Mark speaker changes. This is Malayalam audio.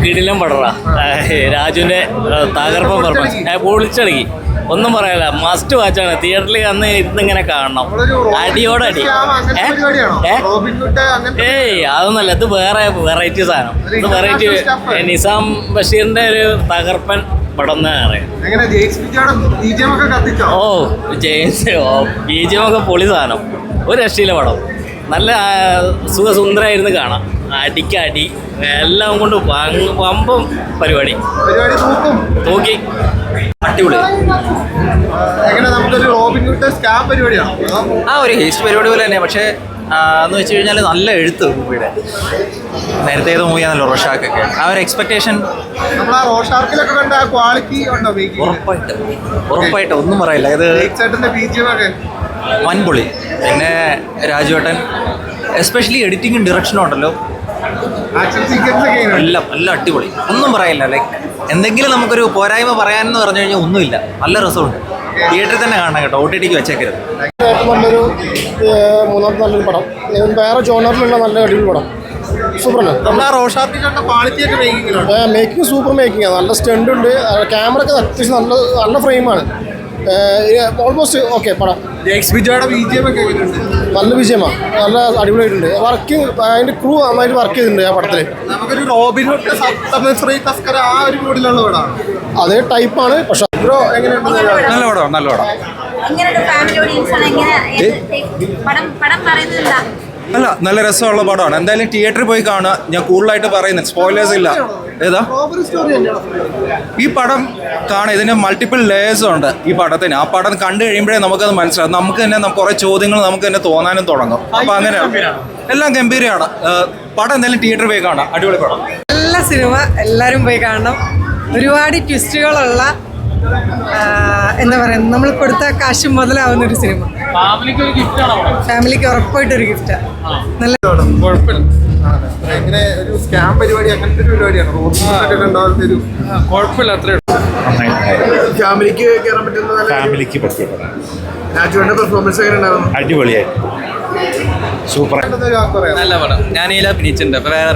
Speaker 1: കിടിലം പടറാ. രാജുവിന്റെ തകർപ്പൻ പെർഫോമൻസ് പൊളിച്ചടക്കി. ഒന്നും പറയാല്ല, മസ്റ്റ് വാച്ചാണ്. തിയേറ്ററിൽ അന്ന് ഇരുന്നിങ്ങനെ കാണണം. അടിയോടടി. ഏയ് അതൊന്നല്ല, ഇത് വേറെ വെറൈറ്റി സാധനം. ഇത് വെറൈറ്റി. നിസാം ബഷീറിന്റെ ഒരു തകർപ്പൻ പടം എന്ന് പറയാം. ഓ ജെയിംസ് ബീജമൊക്കെ പൊളി സാധനം. ഒരു രക്ഷയില്ല പടം. നല്ല സുഖസുന്ദരമായിരുന്നു കാണാം. അടിക്കടി എല്ലാം കൊണ്ട് വമ്പം പരിപാടി. തൂക്കി അടിപൊളി.
Speaker 2: ആ ഒരു ഹേസ്റ്റ് പരിപാടി പോലെ തന്നെ. പക്ഷേ എന്ന് വെച്ച് കഴിഞ്ഞാൽ നല്ല എഴുത്ത് മൂവിയുടെ. നേരത്തെ ഏത് മൂവിയാണല്ലോ റോഷാക്കൊക്കെ. ആ ഒരു എക്സ്പെക്ടേഷൻ ഉറപ്പായിട്ട് ഒന്നും പറയില്ല. ഇത് വൻപൊളി. പിന്നെ രാജുവേട്ടൻ എസ്പെഷ്യലി എഡിറ്റിങ്ങും ഡയറക്ഷനും ഉണ്ടല്ലോ, എല്ലാം എല്ലാം അടിപൊളി. ഒന്നും പറയില്ല. ലൈക്ക് എന്തെങ്കിലും നമുക്കൊരു പോരായ്മ പറയാനെന്ന് പറഞ്ഞു കഴിഞ്ഞാൽ ഒന്നുമില്ല. നല്ല രസമുണ്ട്. തിയേറ്ററിൽ തന്നെ കാണണം കേട്ടോ, OTT വെച്ചേക്കരുത്.
Speaker 3: നല്ലൊരു മൂന്നാമത്തെ നല്ലൊരു പടം. വേറെ ജോണറിലുള്ള നല്ല അടിപൊളി പടം. സൂപ്പറാണ്. മേക്കിംഗ് സൂപ്പർ മേക്കിംഗാണ്. നല്ല സ്റ്റണ്ട് ഉണ്ട്. ക്യാമറ ഒക്കെ അത്യാവശ്യം നല്ല ഫ്രെയിമാണ്. ഓൾമോസ്റ്റ് ഓക്കെ പടം. നല്ല വിജയമാണ്. നല്ല അടിപൊളിയായിട്ടുണ്ട്. വർക്ക് അതിൻ്റെ ക്രൂ നന്നായിട്ട് വർക്ക് ചെയ്തിട്ടുണ്ട് ആ പടത്തിൽ. അതേ ടൈപ്പാണ്. പക്ഷെ
Speaker 2: നല്ല പടം, നല്ല പടം. അല്ല, നല്ല രസമുള്ള പടമാണ്. എന്തായാലും തിയേറ്ററിൽ പോയി കാണുക. ഞാൻ കൂടുതലായിട്ട് പറയുന്നത് സ്പോയിലേഴ്സ് ഇല്ല. ഏതാ ഈ പടം കാണാം. ഇതിന് മൾട്ടിപ്പിൾ ലേയേഴ്സ് ഉണ്ട് ഈ പടത്തിന്. ആ പടം കണ്ടു കഴിയുമ്പോഴേ നമുക്കത് മനസ്സിലാവും. നമുക്ക് തന്നെ കുറേ ചോദ്യങ്ങൾ നമുക്ക് തന്നെ തോന്നാനും തുടങ്ങും. അപ്പം അങ്ങനെയാണ്. എല്ലാം ഗംഭീരമാണ്. പടം എന്തായാലും തിയേറ്ററിൽ പോയി കാണാം. അടിപൊളി പടം.
Speaker 4: നല്ല സിനിമ, എല്ലാവരും പോയി കാണണം. ഒരുപാട് ട്വിസ്റ്റുകളുള്ള, എന്താ പറയുക, നമ്മൾ കൊടുത്ത കാശ് മുതലാവുന്നൊരു സിനിമ. ഫാമിലിക്ക് ഉറപ്പായിട്ടൊരു ഗിഫ്റ്റാണ്. നല്ല
Speaker 5: ഫാമിലിക്ക് പറ്റിയ പടം. രാജുവിന്റെ പെർഫോമൻസ് എങ്ങനെ ഉണ്ടായിരുന്നു? അടിപൊളിയായി, സൂപ്പർ,
Speaker 2: നല്ല പടം. ഞാൻ ഇതിൽ അഭിനയിച്ചിട്ടുണ്ട്. അപ്പോൾ വേറെ